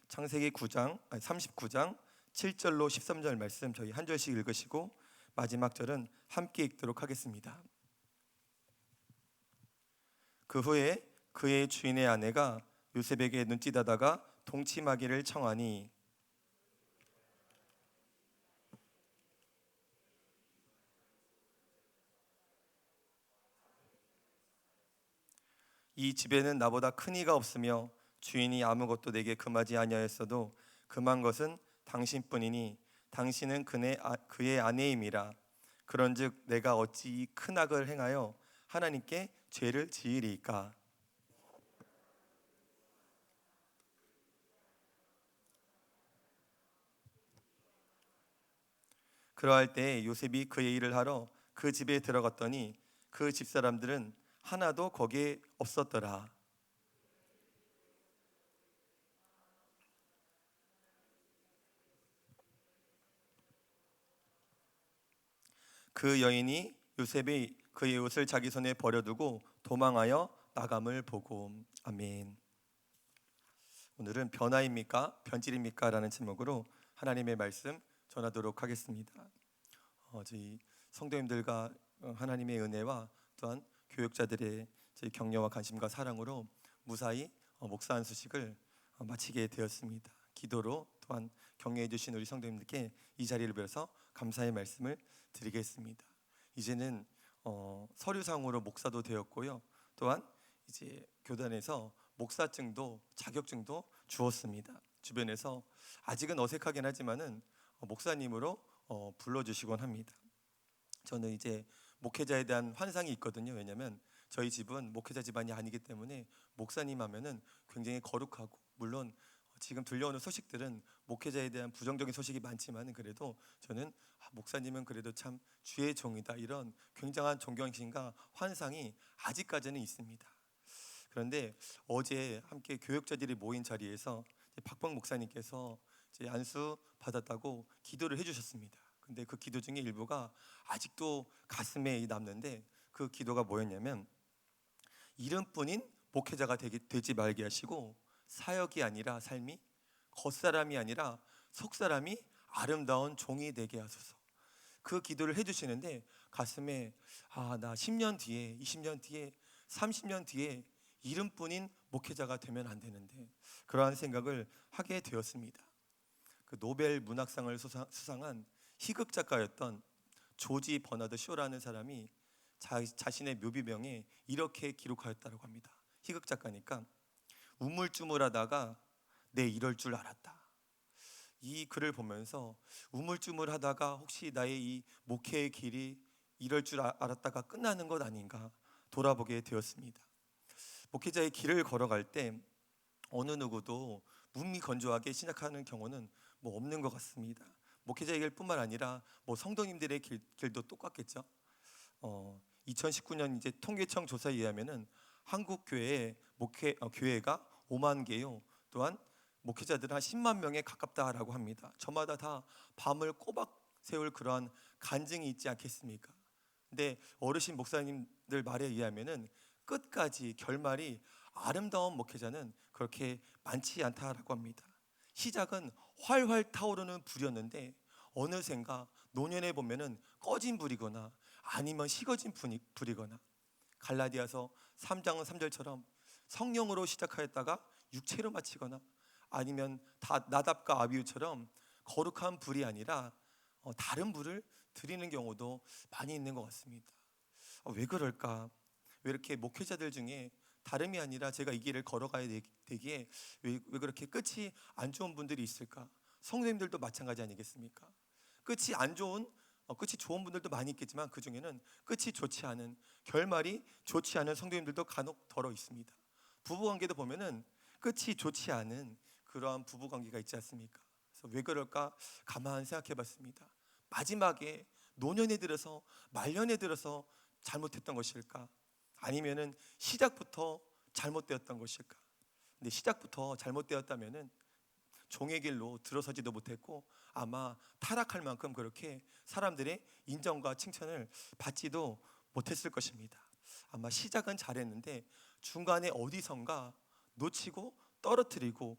창세기 39장 7절로 13절 말씀 저희 한 절씩 읽으시고 마지막 절은 함께 읽도록 하겠습니다. 그 후에 그의 주인의 아내가 요셉에게 눈짓하다가 동침하기를 청하니 이 집에는 나보다 큰 이가 없으며 주인이 아무것도 내게 금하지 아니하였어도 금한 것은 당신뿐이니 당신은 그의 아내임이라. 그런즉 내가 어찌 이 큰 악을 행하여 하나님께 죄를 지으리이까. 그러할 때 요셉이 그의 일을 하러 그 집에 들어갔더니 그 집사람들은 하나도 거기에 없었더라. 그 여인이 요셉이 그의 옷을 자기 손에 버려두고 도망하여 나감을 보고. 아멘. 오늘은 변화입니까? 변질입니까? 라는 제목으로 하나님의 말씀 전하도록 하겠습니다. 저희 성도님들과 하나님의 은혜와 또한 교육자들의 제 격려와 관심과 사랑으로 무사히 목사 안수식을 마치게 되었습니다. 기도로 또한 격려해 주신 우리 성도님들께 이 자리를 빌어서 감사의 말씀을 드리겠습니다. 이제는 서류상으로 목사도 되었고요. 또한 이제 교단에서 목사증도 자격증도 주었습니다. 주변에서 아직은 어색하긴 하지만은 목사님으로 불러주시곤 합니다. 저는 이제 목회자에 대한 환상이 있거든요. 왜냐하면 저희 집은 목회자 집안이 아니기 때문에 목사님 하면은 굉장히 거룩하고, 물론 지금 들려오는 소식들은 목회자에 대한 부정적인 소식이 많지만 그래도 저는 목사님은 그래도 참 주의 종이다, 이런 굉장한 존경심과 환상이 아직까지는 있습니다. 그런데 어제 함께 교육자들이 모인 자리에서 박봉 목사님께서 이제 안수 받았다고 기도를 해주셨습니다. 근데 그 기도 중에 일부가 아직도 가슴에 남는데, 그 기도가 뭐였냐면, 이름뿐인 목회자가 되지 말게 하시고 사역이 아니라 삶이, 겉사람이 아니라 속사람이 아름다운 종이 되게 하소서. 그 기도를 해주시는데 가슴에 나 10년 뒤에, 20년 뒤에, 30년 뒤에 이름뿐인 목회자가 되면 안 되는데, 그러한 생각을 하게 되었습니다. 그 노벨 문학상을 수상한 희극 작가였던 조지 버나드 쇼라는 사람이 자신의 묘비명에 이렇게 기록하였다고 합니다. 희극 작가니까 우물쭈물하다가 내 이럴 줄 알았다. 이 글을 보면서 우물쭈물하다가 혹시 나의 이 목회의 길이 이럴 줄 알았다가 끝나는 것 아닌가 돌아보게 되었습니다. 목회자의 길을 걸어갈 때 어느 누구도 무미건조하게 시작하는 경우는 없는 것 같습니다. 목회자의 길뿐만 아니라 성도님들의 길도 똑같겠죠. 2019년 이제 통계청 조사에 의하면은 한국 교회가 5만 개요. 또한 목회자들은 한 10만 명에 가깝다라고 합니다. 저마다 다 밤을 꼬박 세울 그러한 간증이 있지 않겠습니까? 근데 어르신 목사님들 말에 의하면은 끝까지 결말이 아름다운 목회자는 그렇게 많지 않다라고 합니다. 시작은 활활 타오르는 불이었는데 어느샌가 노년에 보면은 꺼진 불이거나 아니면 식어진 불이거나, 갈라디아서 3장 3절처럼 성령으로 시작하였다가 육체로 마치거나, 아니면 나답과 아비후처럼 거룩한 불이 아니라 다른 불을 드리는 경우도 많이 있는 것 같습니다. 왜 그럴까? 왜 이렇게 목회자들 중에 다름이 아니라 제가 이 길을 걸어가야 되기에 왜 그렇게 끝이 안 좋은 분들이 있을까? 성도님들도 마찬가지 아니겠습니까? 끝이 좋은 분들도 많이 있겠지만 그 중에는 끝이 좋지 않은, 결말이 좋지 않은 성도님들도 간혹 덜어 있습니다. 부부관계도 보면은 끝이 좋지 않은 그러한 부부관계가 있지 않습니까? 그래서 왜 그럴까 가만 생각해봤습니다. 마지막에 노년에 들어서, 말년에 들어서 잘못했던 것일까? 아니면은 시작부터 잘못되었던 것일까? 근데 시작부터 잘못되었다면은 종의 길로 들어서지도 못했고 아마 타락할 만큼 그렇게 사람들의 인정과 칭찬을 받지도 못했을 것입니다. 아마 시작은 잘했는데 중간에 어디선가 놓치고 떨어뜨리고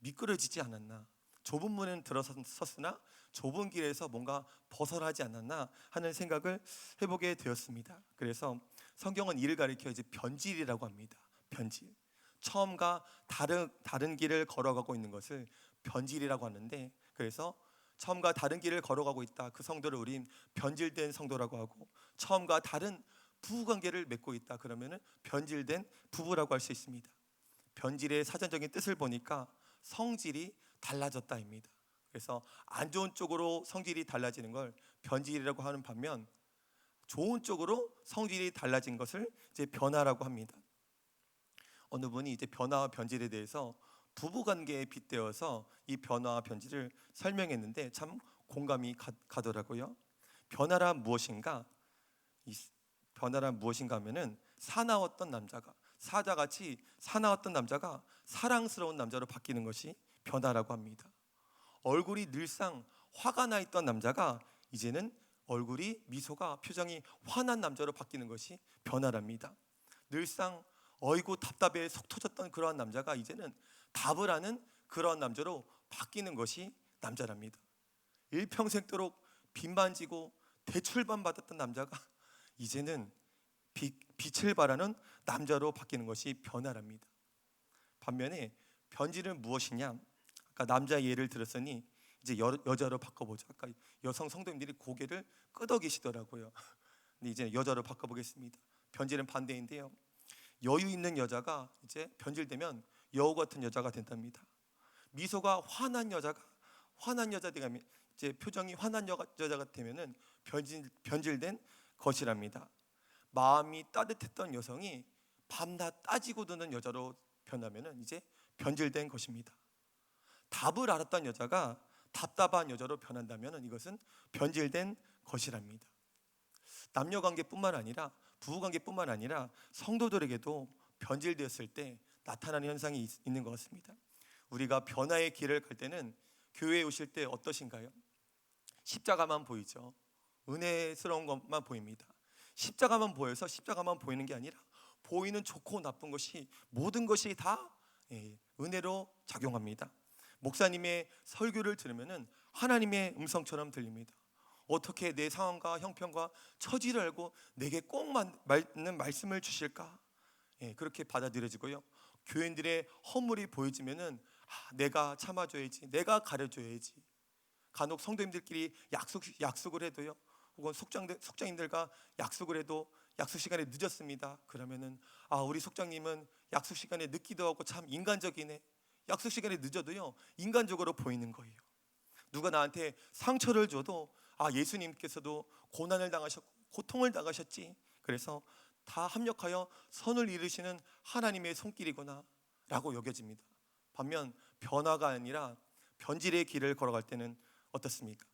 미끄러지지 않았나, 좁은 문에는 들어섰으나 좁은 길에서 뭔가 벗어나지 않았나 하는 생각을 해보게 되었습니다. 그래서 성경은 이를 가리켜 이제 변질이라고 합니다. 변질. 처음과 다른 길을 걸어가고 있는 것을 변질이라고 하는데, 그래서 처음과 다른 길을 걸어가고 있다, 그 성도를 우린 변질된 성도라고 하고, 처음과 다른 부부관계를 맺고 있다, 그러면은 변질된 부부라고 할 수 있습니다. 변질의 사전적인 뜻을 보니까 성질이 달라졌다입니다. 그래서 안 좋은 쪽으로 성질이 달라지는 걸 변질이라고 하는 반면, 좋은 쪽으로 성질이 달라진 것을 이제 변화라고 합니다. 어느 분이 이제 변화와 변질에 대해서 부부관계에 빗대어서 이 변화와 변질을 설명했는데 참 공감이 가더라고요. 변화란 무엇인가? 이 변화란 무엇인가 하면은 사자같이 사나웠던 남자가 사랑스러운 남자로 바뀌는 것이 변화라고 합니다. 얼굴이 늘상 화가 나 있던 남자가 이제는 얼굴이 미소가 표정이 환한 남자로 바뀌는 것이 변화랍니다. 늘상 어이구 답답해 속 터졌던 그러한 남자가 이제는 답을 하는 그러한 남자로 바뀌는 것이 남자랍니다. 일평생도록 빚만지고 대출만 받았던 남자가 이제는 빛을 발하는 남자로 바뀌는 것이 변화랍니다. 반면에 변질은 무엇이냐? 아까 남자 예를 들었으니 이제 여자로 바꿔보죠. 아까 여성 성도님들이 고개를 끄덕이시더라고요. 근데 이제 여자로 바꿔보겠습니다. 변질은 반대인데요. 여유 있는 여자가 이제 변질되면 여우 같은 여자가 된답니다. 미소가 환한 여자 되면 이제 표정이 환한 여자가 되면은 변질된 것이랍니다. 마음이 따뜻했던 여성이 밤낮 따지고 드는 여자로 변하면은 이제 변질된 것입니다. 답을 알았던 여자가 답답한 여자로 변한다면은 이것은 변질된 것이랍니다. 남녀 관계뿐만 아니라 부부 관계뿐만 아니라 성도들에게도 변질되었을 때 나타나는 현상이 있는 것 같습니다. 우리가 변화의 길을 갈 때는 교회에 오실 때 어떠신가요? 십자가만 보이죠. 은혜스러운 것만 보입니다. 십자가만 보여서 십자가만 보이는 게 아니라 보이는 좋고 나쁜 것이 모든 것이 다 은혜로 작용합니다. 목사님의 설교를 들으면은 하나님의 음성처럼 들립니다. 어떻게 내 상황과 형편과 처지를 알고 내게 꼭 맞는 말씀을 주실까? 그렇게 받아들여지고요. 교인들의 허물이 보여지면은 내가 참아줘야지, 내가 가려줘야지. 간혹 성도님들끼리 약속을 해도요, 혹은 속장님들과 약속을 해도 약속 시간에 늦었습니다. 그러면은 우리 속장님은 약속 시간에 늦기도 하고 참 인간적이네. 약속 시간에 늦어도요 인간적으로 보이는 거예요. 누가 나한테 상처를 줘도 예수님께서도 고난을 당하셨고 고통을 당하셨지, 그래서 다 합력하여 선을 이루시는 하나님의 손길이구나 라고 여겨집니다. 반면 변화가 아니라 변질의 길을 걸어갈 때는 어떻습니까?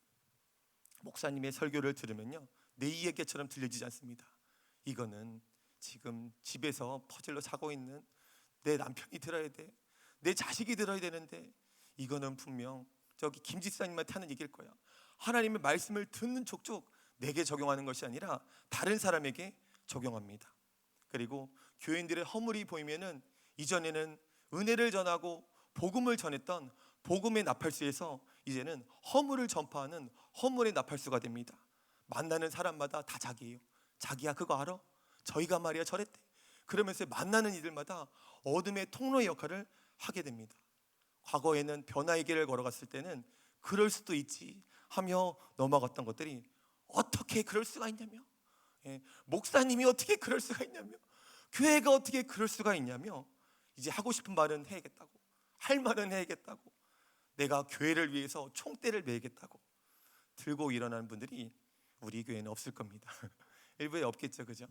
목사님의 설교를 들으면요 내 이야기처럼 들려지지 않습니다. 이거는 지금 집에서 퍼즐로 자고 있는 내 남편이 들어야 돼, 내 자식이 들어야 되는데, 이거는 분명 저기 김 집사님한테 하는 얘기일 거야. 하나님의 말씀을 듣는 족족 내게 적용하는 것이 아니라 다른 사람에게 적용합니다. 그리고 교인들의 허물이 보이면은 이전에는 은혜를 전하고 복음을 전했던 복음의 나팔수에서 이제는 허물을 전파하는 허물의 나팔수가 됩니다. 만나는 사람마다 다 자기예요. 자기야 그거 알아? 저희가 말이야 저랬대. 그러면서 만나는 이들마다 어둠의 통로의 역할을 하게 됩니다. 과거에는 변화의 길을 걸어갔을 때는 그럴 수도 있지 하며 넘어갔던 것들이 어떻게 그럴 수가 있냐며, 목사님이 어떻게 그럴 수가 있냐며, 교회가 어떻게 그럴 수가 있냐며, 이제 하고 싶은 말은 해야겠다고, 할 말은 해야겠다고, 내가 교회를 위해서 총대를 매겠다고 들고 일어나는 분들이 우리 교회는 없을 겁니다. 일부에 없겠죠, 그죠?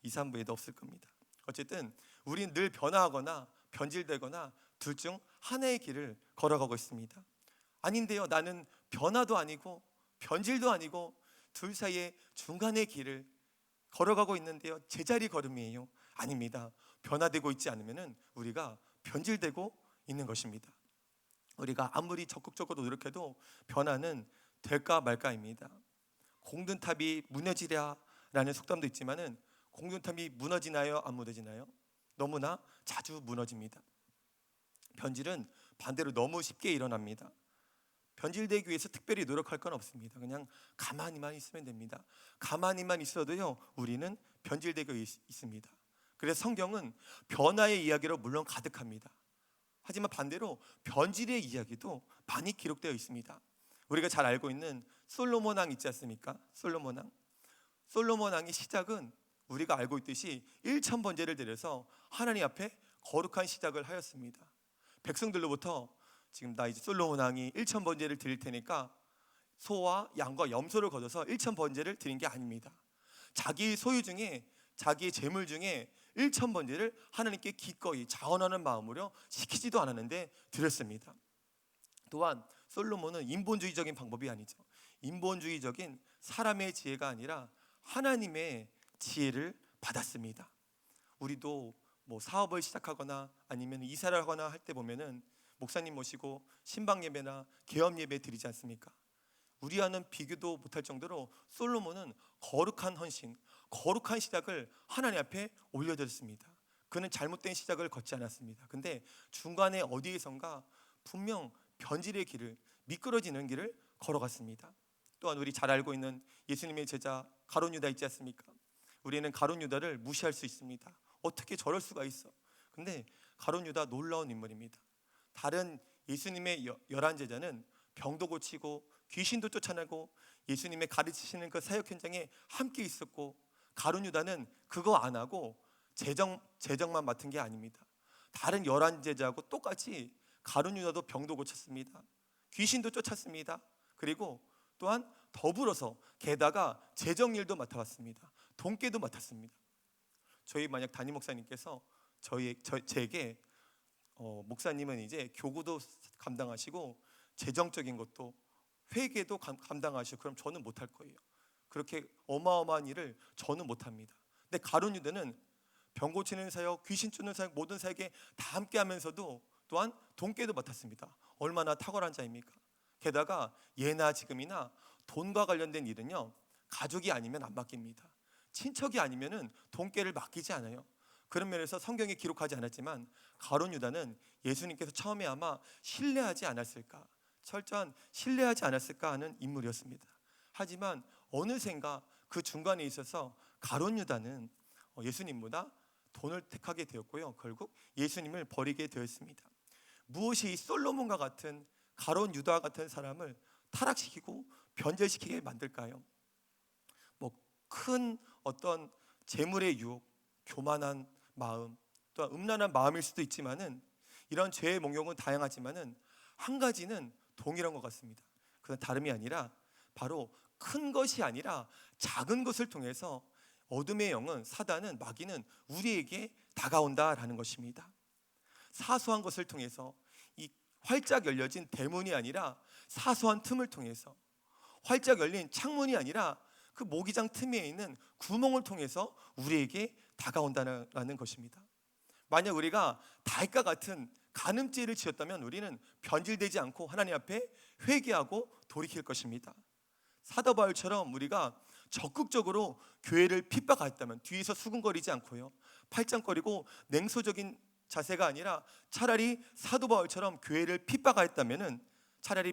2, 3부에도 없을 겁니다. 어쨌든 우리는 늘 변화하거나 변질되거나 둘 중 하나의 길을 걸어가고 있습니다. 아닌데요, 나는 변화도 아니고 변질도 아니고 둘 사이의 중간의 길을 걸어가고 있는데요, 제자리 걸음이에요. 아닙니다. 변화되고 있지 않으면 우리가 변질되고 있는 것입니다. 우리가 아무리 적극적으로 노력해도 변화는 될까 말까입니다. 공든탑이 무너지랴 라는 속담도 있지만은 공든탑이 무너지나요, 안 무너지나요? 너무나 자주 무너집니다. 변질은 반대로 너무 쉽게 일어납니다. 변질되기 위해서 특별히 노력할 건 없습니다. 그냥 가만히만 있으면 됩니다. 가만히만 있어도요, 우리는 변질되고 있습니다. 그래서 성경은 변화의 이야기로 물론 가득합니다. 하지만 반대로 변질의 이야기도 많이 기록되어 있습니다. 우리가 잘 알고 있는 솔로몬 왕 있지 않습니까? 솔로몬 왕의 시작은 우리가 알고 있듯이 1000번제를 드려서 하나님 앞에 거룩한 시작을 하였습니다. 백성들로부터 지금 나 이제 솔로몬 왕이 1000번제를 드릴 테니까 소와 양과 염소를 거둬서 1000번제를 드린 게 아닙니다. 자기 소유 중에, 자기의 재물 중에 1000번제를 하나님께 기꺼이 자원하는 마음으로 시키지도 않았는데 드렸습니다. 또한 솔로몬은 인본주의적인 방법이 아니죠. 인본주의적인 사람의 지혜가 아니라 하나님의 지혜를 받았습니다. 우리도 뭐 사업을 시작하거나 아니면 이사를 하거나 할 때 보면은 목사님 모시고 신방 예배나 개업 예배 드리지 않습니까? 우리와는 비교도 못할 정도로 솔로몬은 거룩한 헌신, 거룩한 시작을 하나님 앞에 올려드렸습니다. 그는 잘못된 시작을 걷지 않았습니다. 근데 중간에 어디에선가 분명 변질의 길을, 미끄러지는 길을 걸어갔습니다. 또한 우리 잘 알고 있는 예수님의 제자 가룟 유다 있지 않습니까? 우리는 가룟 유다를 무시할 수 있습니다. 어떻게 저럴 수가 있어? 근데 가룟 유다 놀라운 인물입니다. 다른 예수님의 11 제자는 병도 고치고 귀신도 쫓아내고 예수님의 가르치시는 그 사역 현장에 함께 있었고, 가룟 유다는 그거 안 하고 재정만 맡은 게 아닙니다. 다른 11 제자하고 똑같이 가룟 유다도 병도 고쳤습니다. 귀신도 쫓았습니다. 그리고 또한 더불어서 게다가 재정일도 맡아왔습니다. 돈깨도 맡았습니다. 저희 만약 담임 목사님께서 제게 목사님은 이제 교구도 감당하시고 재정적인 것도 회계도 감당하시고, 그럼 저는 못할 거예요. 그렇게 어마어마한 일을 저는 못합니다. 근데 가룟 유다는 병 고치는 사역, 귀신 쫓는 사역, 모든 사역에 다 함께 하면서도 또한 돈깨도 맡았습니다. 얼마나 탁월한 자입니까? 게다가 예나 지금이나 돈과 관련된 일은요, 가족이 아니면 안 맡깁니다. 친척이 아니면은 돈깨를 맡기지 않아요. 그런 면에서 성경에 기록하지 않았지만 가룟 유다는 예수님께서 처음에 아마 신뢰하지 않았을까, 철저한 신뢰하지 않았을까 하는 인물이었습니다. 하지만 어느샌가 그 중간에 있어서 가룟 유다는 예수님보다 돈을 택하게 되었고요, 결국 예수님을 버리게 되었습니다. 무엇이 이 솔로몬과 같은 가룟 유다 같은 사람을 타락시키고 변절시키게 만들까요? 뭐 큰 어떤 재물의 유혹, 교만한 마음, 또한 음란한 마음일 수도 있지만은, 이런 죄의 목욕은 다양하지만은 한 가지는 동일한 것 같습니다. 그건 다름이 아니라 바로 큰 것이 아니라 작은 것을 통해서 어둠의 영은, 사단은, 마귀는 우리에게 다가온다라는 것입니다. 사소한 것을 통해서, 이 활짝 열려진 대문이 아니라 사소한 틈을 통해서, 활짝 열린 창문이 아니라 그 모기장 틈에 있는 구멍을 통해서 우리에게 다가온다는 것입니다. 만약 우리가 다윗과 같은 간음죄를 지었다면 우리는 변질되지 않고 하나님 앞에 회개하고 돌이킬 것입니다. 사도 바울처럼 우리가 적극적으로 교회를 핍박했다면 뒤에서 수군거리지 않고요, 팔짱거리고 냉소적인 자세가 아니라 차라리 사도 바울처럼 교회를 핍박했다면 차라리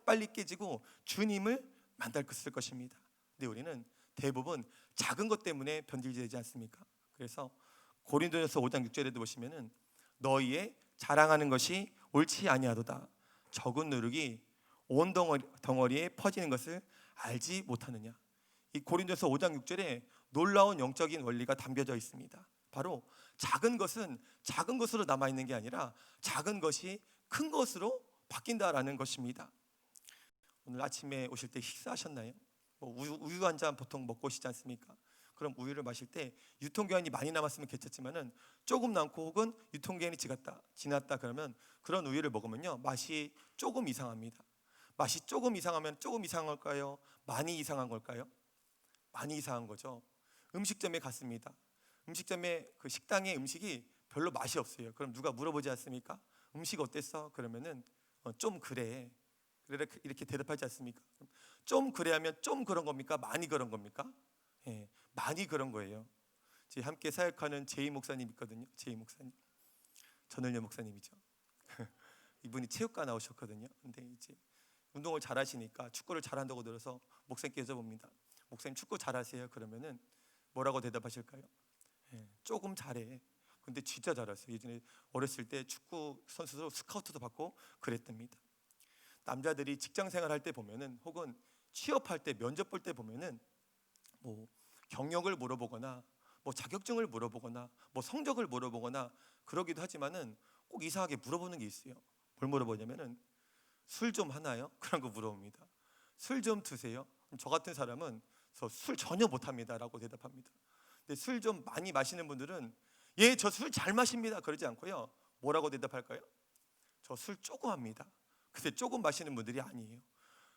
빨리 깨지고 주님을 만났을 것입니다. 근데 우리는 대부분 작은 것 때문에 변질되지 않습니까? 그래서 고린도전서 5장 6절에도 보시면은 너희의 자랑하는 것이 옳지 아니하도다. 적은 누룩이 온 덩어리에 퍼지는 것을 알지 못하느냐. 이 고린도전서 5장 6절에 놀라운 영적인 원리가 담겨져 있습니다. 바로 작은 것은 작은 것으로 남아 있는 게 아니라 작은 것이 큰 것으로 바뀐다라는 것입니다. 오늘 아침에 오실 때 식사하셨나요? 우유 한 잔 보통 먹고 오시지 않습니까? 그럼 우유를 마실 때 유통기한이 많이 남았으면 괜찮지만은 조금 남고 혹은 유통기한이 지났다 그러면 그런 우유를 먹으면요, 맛이 조금 이상합니다. 맛이 조금 이상하면 조금 이상한 걸까요? 많이 이상한 걸까요? 많이 이상한 거죠. 음식점에 갔습니다. 음식점에 그 식당의 음식이 별로 맛이 없어요. 그럼 누가 물어보지 않습니까? 음식 어땠어? 그러면은 좀 그래. 이렇게 대답하지 않습니까? 좀 그래 하면 좀 그런 겁니까? 많이 그런 겁니까? 예, 많이 그런 거예요. 함께 사역하는 제이 목사님 있거든요. 제이 목사님, 전을녀 목사님이죠. 이분이 체육과 나오셨거든요. 근데 이제 운동을 잘하시니까 축구를 잘한다고 들어서 목사님께 여쭤봅니다. 목사님 축구 잘하세요? 그러면은 뭐라고 대답하실까요? 조금 잘해. 근데 진짜 잘했어요. 예전에 어렸을 때 축구 선수로 스카우트도 받고 그랬답니다. 남자들이 직장 생활할 때 보면은 혹은 취업할 때 면접 볼 때 보면은 뭐 경력을 물어보거나 뭐 자격증을 물어보거나 뭐 성적을 물어보거나 그러기도 하지만은 꼭 이상하게 물어보는 게 있어요. 뭘 물어보냐면은 술 좀 하나요? 그런 거 물어봅니다. 술 좀 드세요? 저 같은 사람은 저 술 전혀 못 합니다라고 대답합니다. 근데 술 좀 많이 마시는 분들은 예, 저 술 잘 마십니다. 그러지 않고요. 뭐라고 대답할까요? 저 술 조금 합니다. 근데 조금 마시는 분들이 아니에요.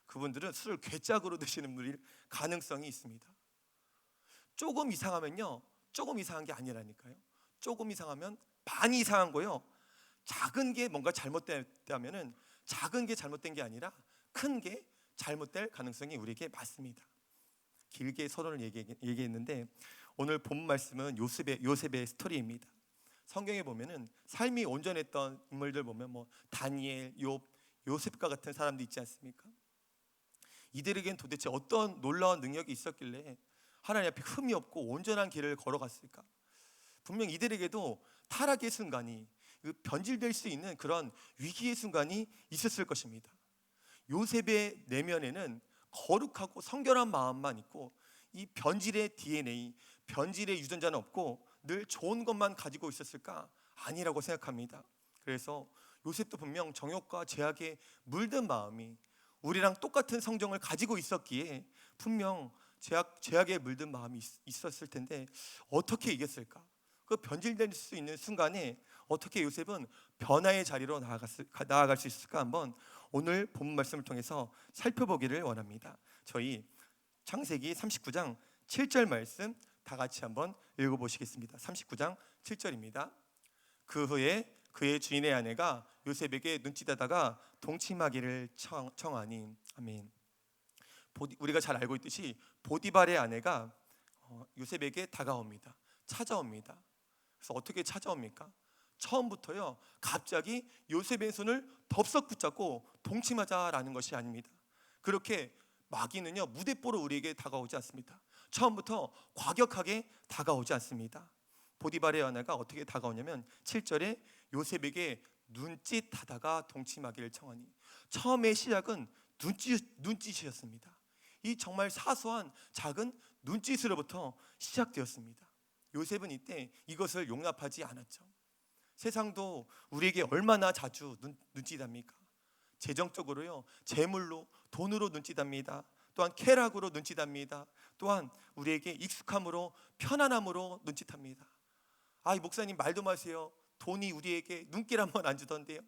그분들은 술을 괴짝으로 드시는 분일 가능성이 있습니다. 조금 이상하면요, 조금 이상한 게 아니라니까요. 조금 이상하면 많이 이상한 거요. 작은 게 뭔가 잘못됐다면은 작은 게 잘못된 게 아니라 큰 게 잘못될 가능성이 우리에게 많습니다. 길게 서론을 얘기했는데 오늘 본 말씀은 요셉의 스토리입니다. 성경에 보면은 삶이 온전했던 인물들 보면 뭐 다니엘, 욥, 요셉과 같은 사람도 있지 않습니까? 이들에겐 도대체 어떤 놀라운 능력이 있었길래 하나님 앞에 흠이 없고 온전한 길을 걸어갔을까? 분명 이들에게도 타락의 순간이, 변질될 수 있는 그런 위기의 순간이 있었을 것입니다. 요셉의 내면에는 거룩하고 성결한 마음만 있고 이 변질의 DNA, 변질의 유전자는 없고 늘 좋은 것만 가지고 있었을까? 아니라고 생각합니다. 그래서 요셉도 분명 정욕과 죄악에 물든 마음이 우리랑 똑같은 성정을 가지고 있었기에 분명 죄악에 물든 마음이 있었을 텐데 어떻게 이겼을까? 그 변질될 수 있는 순간에 어떻게 요셉은 변화의 자리로 나아갈 수 있을까? 한번 오늘 본 말씀을 통해서 살펴보기를 원합니다. 저희 창세기 39장 7절 말씀 다 같이 한번 읽어보시겠습니다. 39장 7절입니다. 그 후에 그의 주인의 아내가 요셉에게 눈짓하다가 동침하기를 청하니. 아멘. 우리가 잘 알고 있듯이 보디발의 아내가 요셉에게 다가옵니다. 찾아옵니다. 그래서 어떻게 찾아옵니까? 처음부터요, 갑자기 요셉의 손을 덥석 붙잡고 동침하자라는 것이 아닙니다. 그렇게 마귀는요, 무대뽀로 우리에게 다가오지 않습니다. 처음부터 과격하게 다가오지 않습니다. 보디발의 아내가 어떻게 다가오냐면 7절에 요셉에게 눈짓하다가 동침하기를 청하니. 처음의 시작은 눈짓이었습니다. 이 정말 사소한 작은 눈짓으로부터 시작되었습니다. 요셉은 이때 이것을 용납하지 않았죠. 세상도 우리에게 얼마나 자주 눈짓합니까? 재정적으로요, 재물로, 돈으로 눈짓합니다. 또한 쾌락으로 눈짓합니다. 또한 우리에게 익숙함으로, 편안함으로 눈짓합니다. 이 목사님 말도 마세요. 돈이 우리에게 눈길 한번 안 주던데요.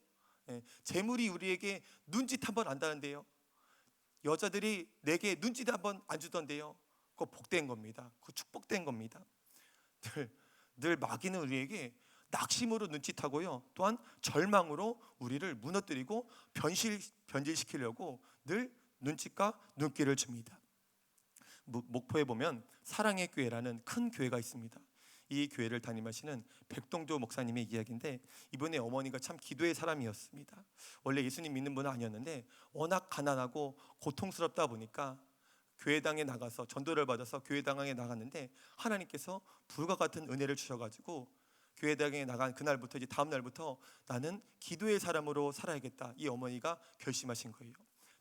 재물이 우리에게 눈짓 한번 안다는데요. 여자들이 내게 눈짓 한번 안 주던데요. 그거 복된 겁니다. 그거 축복된 겁니다. 늘 마귀는 우리에게 낙심으로 눈짓하고요, 또한 절망으로 우리를 무너뜨리고 변질시키려고 늘 눈짓과 눈길을 줍니다. 목포에 보면 사랑의 교회라는 큰 교회가 있습니다. 이 교회를 담임하시는 백동조 목사님의 이야기인데, 이분의 어머니가 참 기도의 사람이었습니다. 원래 예수님 믿는 분은 아니었는데 워낙 가난하고 고통스럽다 보니까 교회당에 나가서 전도를 받아서 교회당에 나갔는데 하나님께서 불과 같은 은혜를 주셔가지고 교회당에 나간 그날부터, 이제 다음 날부터 나는 기도의 사람으로 살아야겠다, 이 어머니가 결심하신 거예요.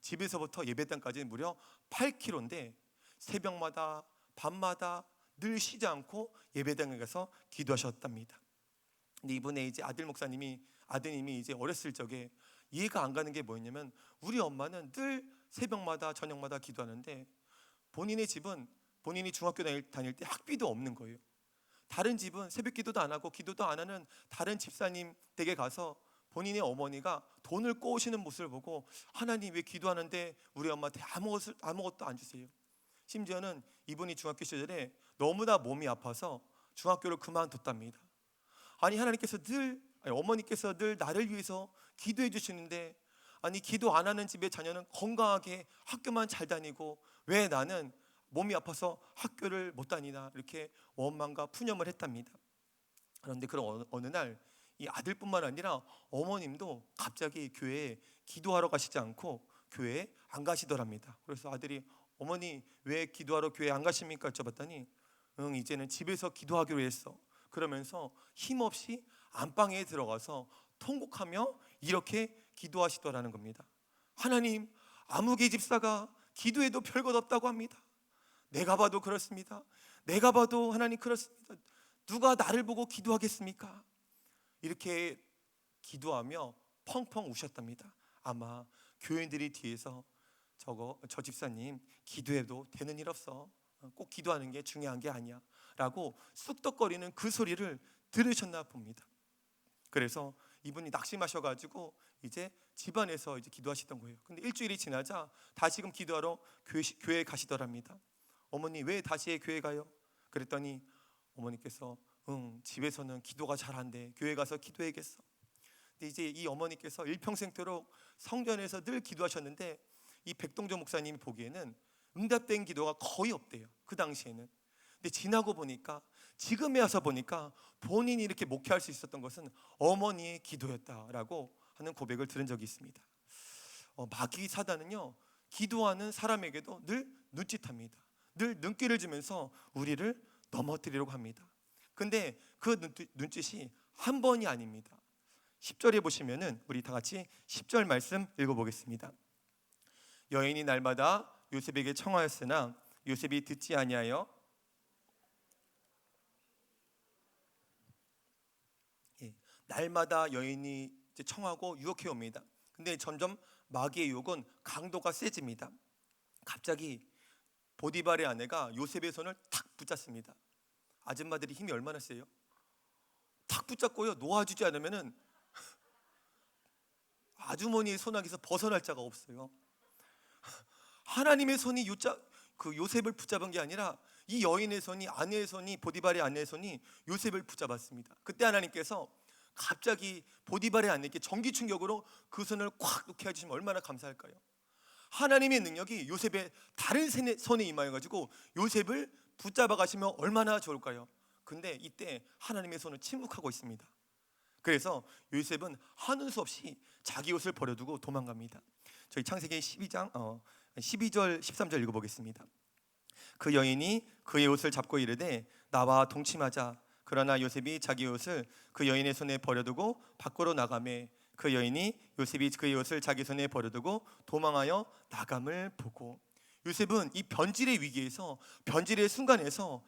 집에서부터 예배당까지 무려 8km인데 새벽마다 밤마다 늘 쉬지 않고 예배당에 가서 기도하셨답니다. 근데 이분의 이제 아드님이 이제 어렸을 적에 이해가 안 가는 게 뭐였냐면, 우리 엄마는 늘 새벽마다 저녁마다 기도하는데 본인의 집은 본인이 중학교 다닐 때 학비도 없는 거예요. 다른 집은 새벽 기도도 안 하고 기도도 안 하는 다른 집사님 댁에 가서 본인의 어머니가 돈을 꼬으시는 모습을 보고, 하나님 왜 기도하는데 우리 엄마한테 아무것도 안 주세요. 심지어는 이분이 중학교 시절에 너무나 몸이 아파서 중학교를 그만뒀답니다. 하나님께서 어머니께서 늘 나를 위해서 기도해 주시는데, 기도 안 하는 집의 자녀는 건강하게 학교만 잘 다니고 왜 나는 몸이 아파서 학교를 못 다니나, 이렇게 원망과 푸념을 했답니다. 그런데 그런 어느 날 이 아들뿐만 아니라 어머님도 갑자기 교회에 기도하러 가시지 않고 교회에 안 가시더랍니다. 그래서 아들이 어머니 왜 기도하러 교회에 안 가십니까? 여쭤봤더니 응, 이제는 집에서 기도하기로 했어. 그러면서 힘없이 안방에 들어가서 통곡하며 이렇게 기도하시더라는 겁니다. 하나님, 아무개 집사가 기도해도 별것 없다고 합니다. 내가 봐도 그렇습니다. 내가 봐도 하나님 그렇습니다. 누가 나를 보고 기도하겠습니까? 이렇게 기도하며 펑펑 우셨답니다. 아마 교인들이 뒤에서 저 집사님 기도해도 되는 일 없어. 꼭 기도하는 게 중요한 게 아니야 라고 쑥덕거리는 그 소리를 들으셨나 봅니다. 그래서 이분이 낙심하셔가지고 이제 집안에서 이제 기도하시던 거예요. 근데 일주일이 지나자 다시금 기도하러 교회에 가시더랍니다. 어머니 왜 다시 교회 가요? 그랬더니 어머니께서 집에서는 기도가 잘 안 돼. 교회 가서 기도해야겠어. 근데 이제 이 어머니께서 일평생토록 성전에서 늘 기도하셨는데 이 백동조 목사님이 보기에는 응답된 기도가 거의 없대요. 그 당시에는. 근데 지나고 보니까 지금에 와서 보니까 본인이 이렇게 목회할 수 있었던 것은 어머니의 기도였다라고 하는 고백을 들은 적이 있습니다. 마귀 사단은요 기도하는 사람에게도 늘 눈짓합니다. 늘 눈길을 주면서 우리를 넘어뜨리려고 합니다. 근데 그 눈짓이 한 번이 아닙니다. 10절에 보시면은 우리 다 같이 10절 말씀 읽어보겠습니다. 여인이 날마다 요셉에게 청하였으나 요셉이 듣지 아니하여 날마다 여인이 청하고 유혹해 옵니다. 근데 점점 마귀의 유혹은 강도가 세집니다. 갑자기 보디발의 아내가 요셉의 손을 탁 붙잡습니다. 아줌마들이 힘이 얼마나 세요? 탁 붙잡고요 놓아주지 않으면은 아주머니의 손아귀에서 벗어날 자가 없어요. 하나님의 손이 그 요셉을 붙잡은 게 아니라 이 여인의 손이, 아내의 손이, 보디발의 아내의 손이 요셉을 붙잡았습니다. 그때 하나님께서 갑자기 보디발의 아내에게 전기 충격으로 그 손을 콱 놓게 해주시면 얼마나 감사할까요? 하나님의 능력이 요셉의 다른 손에 임하여가지고 요셉을 붙잡아 가시면 얼마나 좋을까요? 근데 이때 하나님의 손은 침묵하고 있습니다. 그래서 요셉은 하는 수 없이 자기 옷을 버려두고 도망갑니다. 저희 창세기 12장 12절 13절 읽어보겠습니다. 그 여인이 그의 옷을 잡고 이르되 나와 동침하자. 그러나 요셉이 자기 옷을 그 여인의 손에 버려두고 밖으로 나가매 그 여인이 요셉이 그의 옷을 자기 손에 버려두고 도망하여 나감을 보고. 요셉은 이 변질의 위기에서, 변질의 순간에서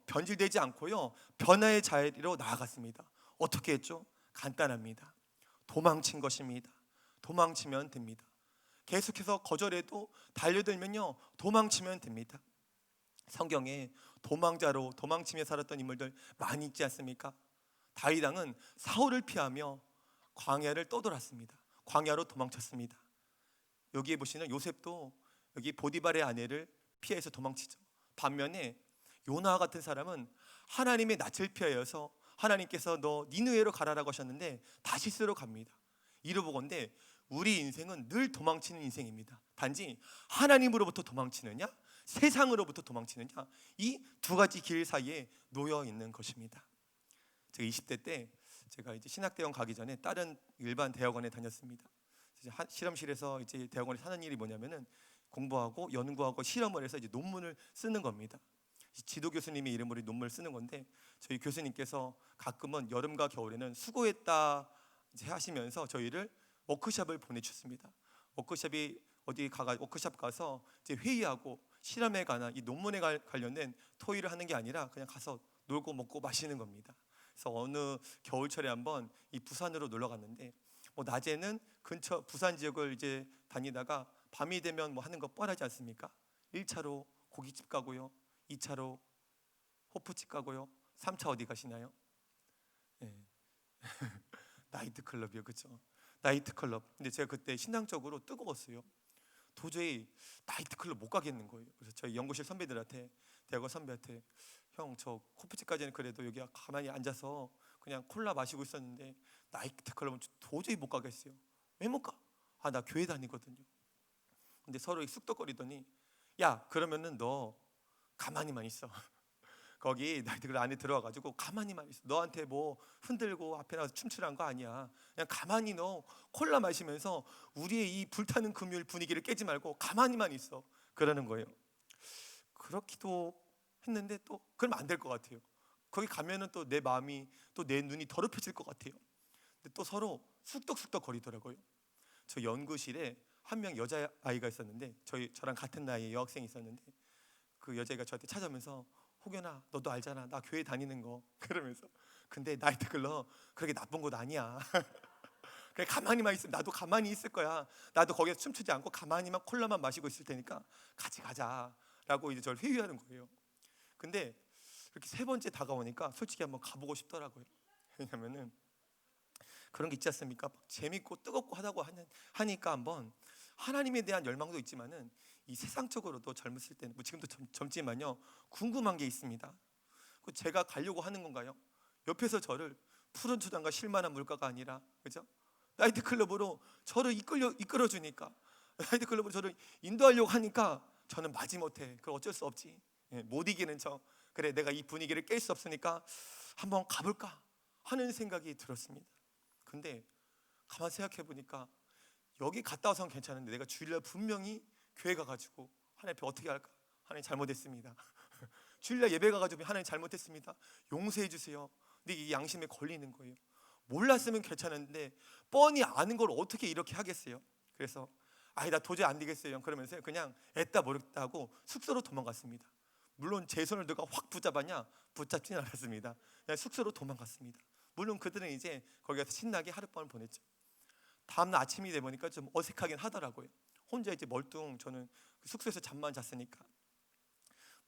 변질되지 않고요 변화의 자리로 나아갔습니다. 어떻게 했죠? 간단합니다. 도망친 것입니다. 도망치면 됩니다. 계속해서 거절해도 달려들면요 도망치면 됩니다. 성경에 도망자로 도망치며 살았던 인물들 많이 있지 않습니까? 다윗 왕은 사울을 피하며 광야를 떠돌았습니다. 광야로 도망쳤습니다. 여기에 보시는 요셉도 여기 보디발의 아내를 피해서 도망치죠. 반면에 요나 같은 사람은 하나님의 낯을 피하여서 하나님께서 너 니느웨로 가라라고 하셨는데 다시스로 갑니다. 이러보건대 우리 인생은 늘 도망치는 인생입니다. 단지 하나님으로부터 도망치느냐 세상으로부터 도망치느냐 이 두 가지 길 사이에 놓여 있는 것입니다. 제가 20대 때 제가 이제 신학대원 가기 전에 다른 일반 대학원에 다녔습니다. 실험실에서 이제 대학원에 사는 일이 뭐냐면은 공부하고 연구하고 실험을 해서 이제 논문을 쓰는 겁니다. 지도 교수님의 이름으로 논문을 쓰는 건데 저희 교수님께서 가끔은 여름과 겨울에는 수고했다 이제 하시면서 저희를 워크숍을 보내주셨습니다. 워크숍이 어디 워크숍 가서 이제 회의하고 실험에 관한 이 논문에 관련된 토의를 하는 게 아니라 그냥 가서 놀고 먹고 마시는 겁니다. 그래서 어느 겨울철에 한번 이 부산으로 놀러 갔는데 낮에는 근처 부산 지역을 이제 다니다가 밤이 되면 뭐 하는 거 뻔하지 않습니까? 1차로 고깃집 가고요, 2차로 호프집 가고요, 3차 어디 가시나요? 네. 나이트 클럽이요, 그렇죠? 나이트 클럽. 근데 제가 그때 신앙적으로 뜨거웠어요. 도저히 나이트 클럽 못 가겠는 거예요. 그래서 저희 연구실 선배들한테, 대학원 선배한테 형 저 코프집까지는 그래도 여기 가만히 앉아서 그냥 콜라 마시고 있었는데 나이트 클럽은 도저히 못 가겠어요. 왜 못 가? 나 교회 다니거든요. 근데 서로 쑥덕거리더니 야 그러면은 너 가만히만 있어. 거기 나이트클럽 안에 들어와가지고 가만히만 있어. 너한테 뭐 흔들고 앞에 나와서 춤추란 거 아니야. 그냥 가만히 너 콜라 마시면서 우리의 이 불타는 금요일 분위기를 깨지 말고 가만히만 있어. 그러는 거예요. 그렇기도 했는데 또 그러면 안 될 것 같아요. 거기 가면은 또 내 마음이 또 내 눈이 더럽혀질 것 같아요. 근데 또 서로 쑥덕쑥덕 거리더라고요. 저 연구실에 한 명 여자아이가 있었는데 저랑 같은 나이의 여학생이 있었는데 그 여자애가 저한테 찾아오면서 혹연아 너도 알잖아 나 교회 다니는 거 그러면서 근데 나이트클럽 그렇게 나쁜 곳 아니야. 그래 가만히만 있으면 나도 가만히 있을 거야. 나도 거기서 춤추지 않고 가만히만 콜라만 마시고 있을 테니까 같이 가자라고 이제 저를 회유하는 거예요. 근데 이렇게 세 번째 다가오니까 솔직히 한번 가보고 싶더라고요. 왜냐면은 그런 게 있지 않습니까? 막 재밌고 뜨겁고 하니까 한번 하나님에 대한 열망도 있지만은 이 세상적으로도 젊었을 때는 뭐 지금도 젊지만요 궁금한 게 있습니다. 그 제가 가려고 하는 건가요? 옆에서 저를 푸른 초장과 실만한 물가가 아니라 그죠? 나이트클럽으로 저를 이끌어 주니까 나이트클럽으로 저를 인도하려고 하니까 저는 마지못해 그걸 어쩔 수 없지. 못 이기는 척 그래 내가 이 분위기를 깰 수 없으니까 한번 가볼까 하는 생각이 들었습니다. 근데 가만 생각해 보니까 여기 갔다 와서는 괜찮은데 내가 주일날 분명히 교회 가가지고 하나님 앞에 어떻게 할까? 하나님 잘못했습니다. 주일날 예배 가가지고 하나님 잘못했습니다. 용서해 주세요. 근데 이 양심에 걸리는 거예요. 몰랐으면 괜찮은데 뻔히 아는 걸 어떻게 이렇게 하겠어요? 그래서 아이 나 도저히 안 되겠어요. 그러면서 그냥 애따 모르겠다 하고 숙소로 도망갔습니다. 물론 제 손을 누가 확 붙잡았냐? 붙잡지는 않았습니다. 그냥 숙소로 도망갔습니다. 물론 그들은 이제 거기 가서 신나게 하룻밤을 보냈죠. 다음날 아침이 돼 보니까 좀 어색하긴 하더라고요. 혼자 이제 저는 숙소에서 잠만 잤으니까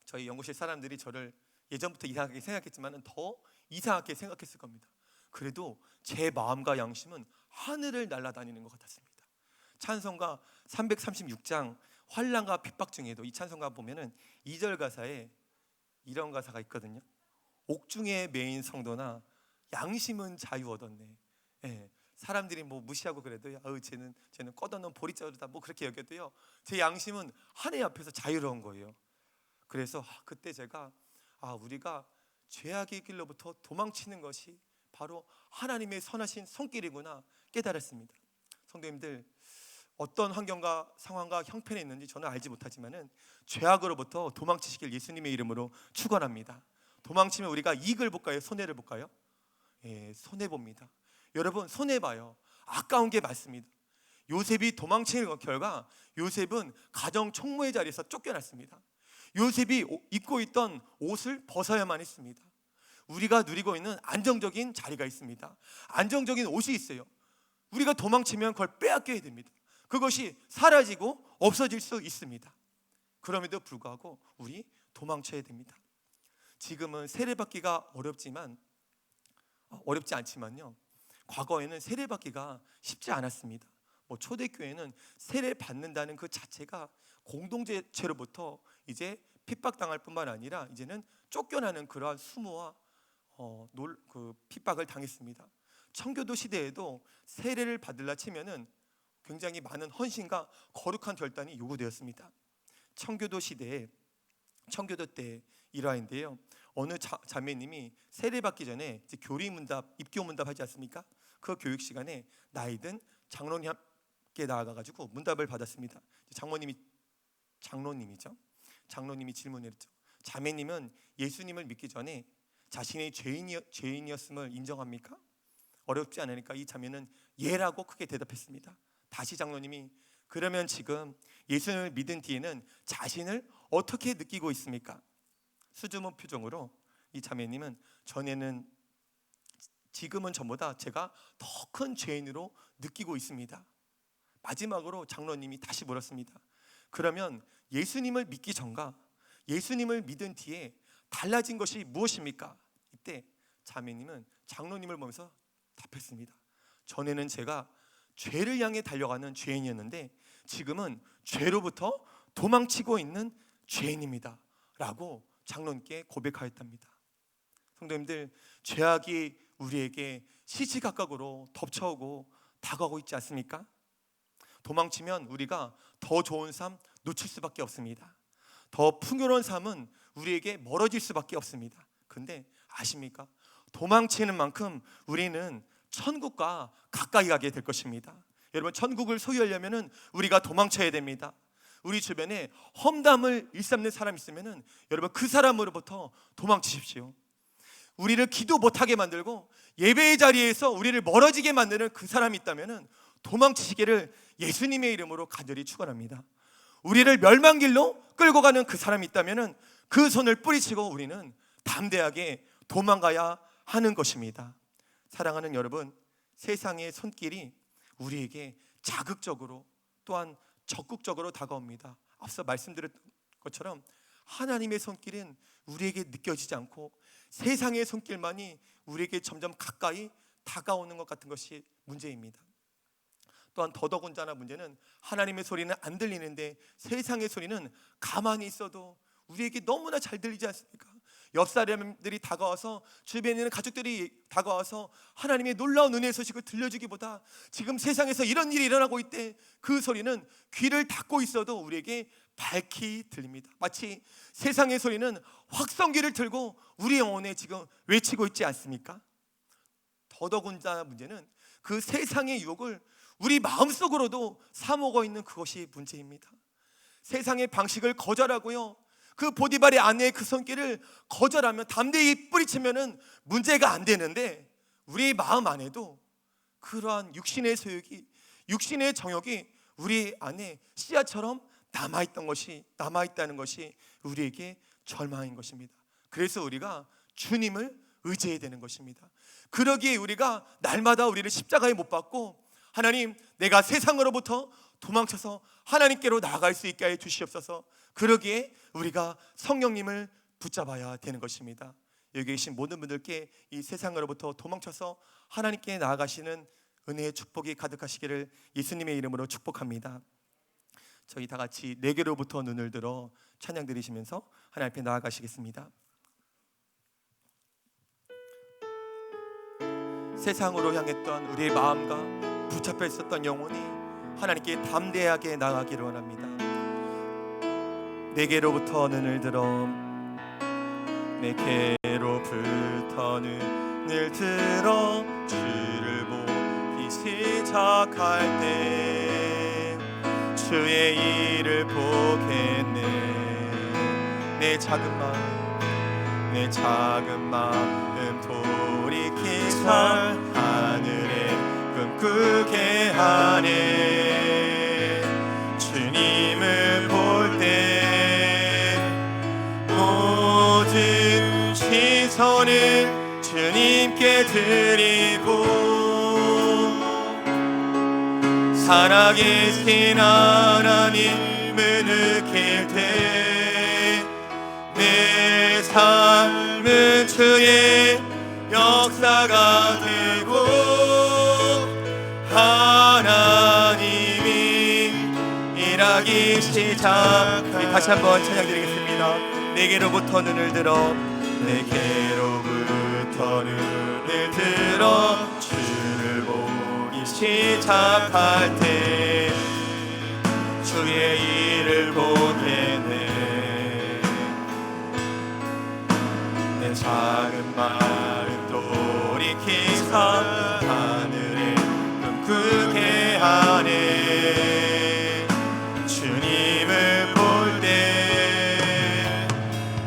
저희 연구실 사람들이 저를 예전부터 이상하게 생각했지만 더 이상하게 생각했을 겁니다. 그래도 제 마음과 양심은 하늘을 날아다니는 것 같았습니다. 찬송가 336장 환난과 핍박 중에도 이 찬송가 보면은 2절 가사에 이런 가사가 있거든요. 옥중에 매인 성도나 양심은 자유 얻었네. 예, 사람들이 뭐 무시하고 그래도 쟤는 꺼다놓은 보리자루다 뭐 그렇게 여겨도요 제 양심은 하나님 앞에서 자유로운 거예요. 그래서 그때 제가 우리가 죄악의 길로부터 도망치는 것이 바로 하나님의 선하신 손길이구나 깨달았습니다. 성도님들 어떤 환경과 상황과 형편에 있는지 저는 알지 못하지만은 죄악으로부터 도망치시길 예수님의 이름으로 축원합니다. 도망치면 우리가 이익을 볼까요? 손해를 볼까요? 손해 봅니다. 여러분 손해 봐요. 아까운 게 맞습니다. 요셉이 도망치는 결과 요셉은 가정 총무의 자리에서 쫓겨났습니다. 요셉이 입고 있던 옷을 벗어야만 했습니다. 우리가 누리고 있는 안정적인 자리가 있습니다. 안정적인 옷이 있어요. 우리가 도망치면 그걸 빼앗겨야 됩니다. 그것이 사라지고 없어질 수 있습니다. 그럼에도 불구하고 우리 도망쳐야 됩니다. 지금은 세례받기가 어렵지 않지만요 과거에는 세례받기가 쉽지 않았습니다. 초대교회는 세례받는다는 그 자체가 공동체로부터 이제 핍박당할 뿐만 아니라 이제는 쫓겨나는 그러한 수모와 핍박을 당했습니다. 청교도 시대에도 세례를 받으려 치면은 굉장히 많은 헌신과 거룩한 결단이 요구되었습니다. 청교도 때 일화인데요. 어느 자매님이 세례받기 전에 이제 입교 문답 하지 않습니까? 그 교육 시간에 나이든 장로님 함께 나아가가지고 문답을 받았습니다. 장로님이 질문을 했죠. 자매님은 예수님을 믿기 전에 자신의 죄인이었음을 인정합니까? 어렵지 않으니까 이 자매는 예라고 크게 대답했습니다. 다시 장로님이 그러면 지금 예수님을 믿은 뒤에는 자신을 어떻게 느끼고 있습니까? 수줍은 표정으로 이 자매님은 지금은 전보다 제가 더 큰 죄인으로 느끼고 있습니다. 마지막으로 장로님이 다시 물었습니다. 그러면 예수님을 믿기 전과 예수님을 믿은 뒤에 달라진 것이 무엇입니까? 이때 자매님은 장로님을 보면서 답했습니다. 전에는 제가 죄를 향해 달려가는 죄인이었는데 지금은 죄로부터 도망치고 있는 죄인입니다 라고 장로님께 고백하였답니다. 성도님들, 죄악이 우리에게 시시각각으로 덮쳐오고 다가오고 있지 않습니까? 도망치면 우리가 더 좋은 삶 놓칠 수밖에 없습니다. 더 풍요로운 삶은 우리에게 멀어질 수밖에 없습니다. 근데 아십니까? 도망치는 만큼 우리는 천국과 가까이 가게 될 것입니다. 여러분, 천국을 소유하려면 우리가 도망쳐야 됩니다. 우리 주변에 험담을 일삼는 사람 있으면 여러분, 그 사람으로부터 도망치십시오. 우리를 기도 못하게 만들고 예배의 자리에서 우리를 멀어지게 만드는 그 사람이 있다면 도망치시기를 예수님의 이름으로 간절히 축원합니다. 우리를 멸망길로 끌고 가는 그 사람이 있다면 그 손을 뿌리치고 우리는 담대하게 도망가야 하는 것입니다. 사랑하는 여러분, 세상의 손길이 우리에게 자극적으로 또한 적극적으로 다가옵니다. 앞서 말씀드렸던 것처럼 하나님의 손길은 우리에게 느껴지지 않고 세상의 손길만이 우리에게 점점 가까이 다가오는 것 같은 것이 문제입니다. 또한 더더군다나 문제는 하나님의 소리는 안 들리는데 세상의 소리는 가만히 있어도 우리에게 너무나 잘 들리지 않습니까? 옆 사람들이 다가와서, 주변에 있는 가족들이 다가와서 하나님의 놀라운 은혜의 소식을 들려주기보다 지금 세상에서 이런 일이 일어나고 있대, 그 소리는 귀를 닫고 있어도 우리에게 밝히 들립니다. 마치 세상의 소리는 확성기를 들고 우리 영혼에 지금 외치고 있지 않습니까? 더더군다나 문제는 그 세상의 유혹을 우리 마음속으로도 사모고 있는 그것이 문제입니다. 세상의 방식을 거절하고요, 그 보디발의 아내의 그 손길을 거절하면, 담대히 뿌리치면은 문제가 안 되는데, 우리 마음 안에도 그러한 육신의 소욕이, 육신의 정욕이 우리 안에 씨앗처럼 남아있다는 것이 우리에게 절망인 것입니다. 그래서 우리가 주님을 의지해야 되는 것입니다. 그러기에 우리가 날마다 우리를 십자가에 못 박고, 하나님, 내가 세상으로부터 도망쳐서 하나님께로 나아갈 수 있게 해 주시옵소서. 그러기에 우리가 성령님을 붙잡아야 되는 것입니다. 여기 계신 모든 분들께 이 세상으로부터 도망쳐서 하나님께 나아가시는 은혜의 축복이 가득하시기를 예수님의 이름으로 축복합니다. 저희 다 같이 내게로부터 눈을 들어 찬양 드리시면서 하나님 앞에 나아가시겠습니다. 세상으로 향했던 우리의 마음과 붙잡혀 있었던 영혼이 하나님께 담대하게 나아가기를 원합니다. 내게로부터 눈을 들어, 내게로부터 눈을 들어 주를 보기 시작할 때 주의 일을 보겠네. 내 작은 마음 돌이키사 하늘에 꿈꾸게 하네. 주님을 볼 때 모든 시선을 주님께 드리고, 살아계신 하나님을 느낄 때 내 삶은 주의 역사가 되고 하나님이 일하기 시작. 우리 다시 한번 찬양드리겠습니다. 내게로부터 눈을 들어, 내게로부터 눈을 들어 주를 보기 시작할 때 주의 일을 보겠네. 내 작은 마음 돌이키사 하늘에 꿈꾸게 하네. 주님을 볼 때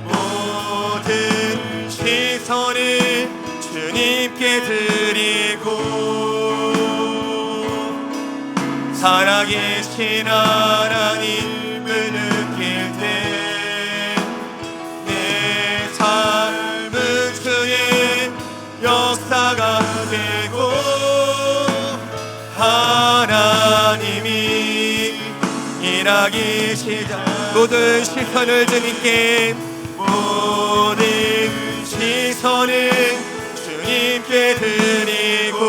모든 시선을 주님께 드리고, 살아계신 하나님을 느낄 때 내 삶은 주의 역사가 되고 하나님이 일하기 시작. 모든 시선을 주님께, 모든 시선을 주님께 드리고,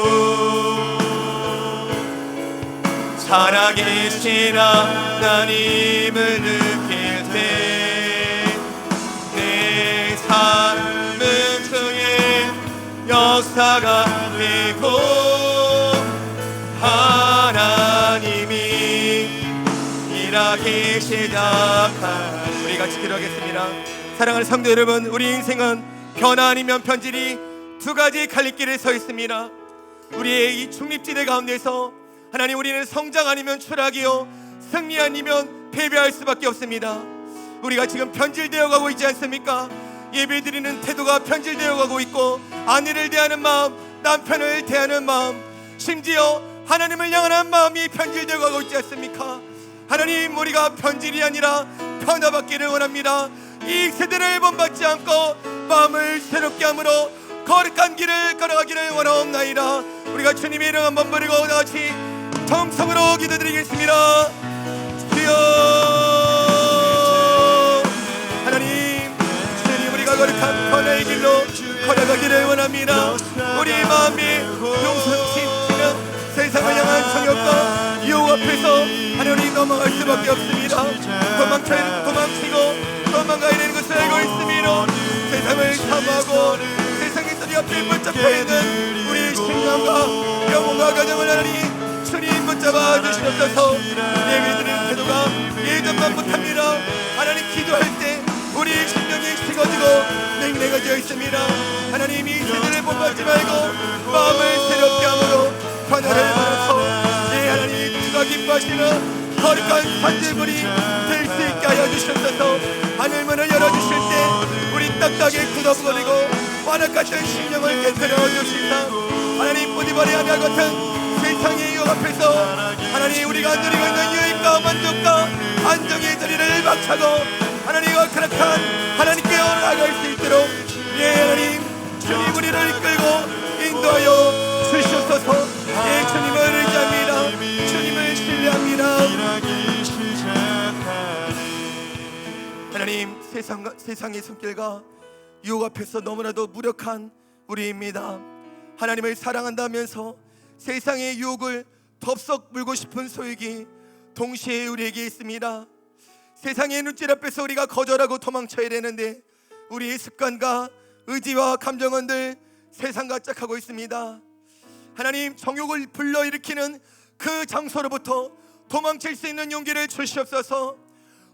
살아계신 하나님을 느낄 때 내 삶은 주의 역사가 되고 하나님이 일하기 시작한, 우리 같이 기도하겠습니다. 사랑하는 성도 여러분, 우리 인생은 변화 아니면 변질이 두 가지 갈림길에 서 있습니다. 우리의 이 중립지대 가운데서 하나님, 우리는 성장 아니면 추락이요, 승리 아니면 패배할 수밖에 없습니다. 우리가 지금 변질되어 가고 있지 않습니까? 예배드리는 태도가 변질되어 가고 있고, 아내를 대하는 마음, 남편을 대하는 마음, 심지어 하나님을 향하는 마음이 변질되어 가고 있지 않습니까? 하나님, 우리가 변질이 아니라 변화받기를 원합니다. 이 세대를 본받지 않고 마음을 새롭게 함으로 거룩한 길을 걸어가기를 원하옵나이다. 우리가 주님의 이름 한번 부르고 다같이 정성으로 기도드리겠습니다. 주여 하나님, 주님, 우리가 거룩한 변화의 길로 걸어가기를 원합니다. 우리의 마음이 용서치는 세상을 향한 정욕과 유혹 앞에서 하나님 넘어갈 수밖에 없습니다. 도망치고 도망가야 되는 것을 알고 있으므로 세상을 사모하고 세상의 소리 앞에 붙잡혀 있는 우리의 신앙과 영혼과 가정을 하나님 주님 붙잡아 주시옵소서. 예배드리는 태도가 예전만 못합니다. 하나님, 기도할 때 우리의 심령이 식어지고 냉랭해져 있습니다. 하나님, 이 세대를 본받지 말고 마음을 새롭게 함으로 변화를 받아서 하나님, 주가 기뻐하시는 거룩한 산들물이 될 수 있게 하여 주시옵소서. 하늘문을 열어주실 때 우리 딱딱하게 굳어버리고 완악같은 심령을 깨뜨려 주시사 하나님, 뿌리버리 하늘 같은 세상의 유혹 앞에서 하나님, 우리가 누리고 있는 유익과 만족과 안정의 자리를 박차고 하나님과 거룩한 하나님께 올라갈 수 있도록 하나님, 주님 우리를 이끌고 인도하여 주시옵소서. 주님을 의지합니다. 주님을 신뢰합니다. 하나님, 세상의 손길과 유혹 앞에서 너무나도 무력한 우리입니다. 하나님을 사랑한다면서 세상의 유혹을 덥석 물고 싶은 소욕이 동시에 우리에게 있습니다. 세상의 눈질 앞에서 우리가 거절하고 도망쳐야 되는데 우리의 습관과 의지와 감정은들 세상과 짝하고 있습니다. 하나님, 정욕을 불러일으키는 그 장소로부터 도망칠 수 있는 용기를 주시옵소서.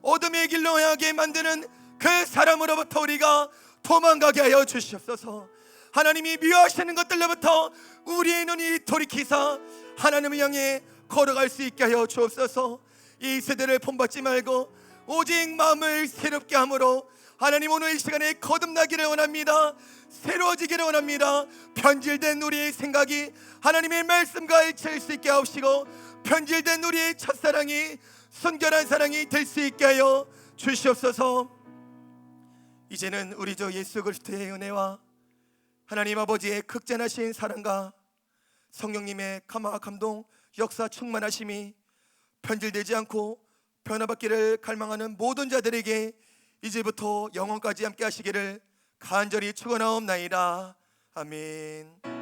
어둠의 길로 향하게 만드는 그 사람으로부터 우리가 도망가게 하여 주시옵소서. 하나님이 미워하시는 것들로부터 우리의 눈이 돌이키사 하나님을 향해 걸어갈 수 있게 하여 주옵소서. 이 세대를 본받지 말고 오직 마음을 새롭게 함으로 하나님, 오늘 이 시간에 거듭나기를 원합니다. 새로워지기를 원합니다. 변질된 우리의 생각이 하나님의 말씀과 일치할 수 있게 하옵시고, 변질된 우리의 첫사랑이 순결한 사랑이 될 수 있게 하여 주시옵소서. 이제는 우리 주 예수 그리스도의 은혜와 하나님 아버지의 극진하신 사랑과 성령님의 감화 감동 역사 충만하심이 변질되지 않고 변화받기를 갈망하는 모든 자들에게 이제부터 영원까지 함께 하시기를 간절히 축원하옵나이다. 아멘.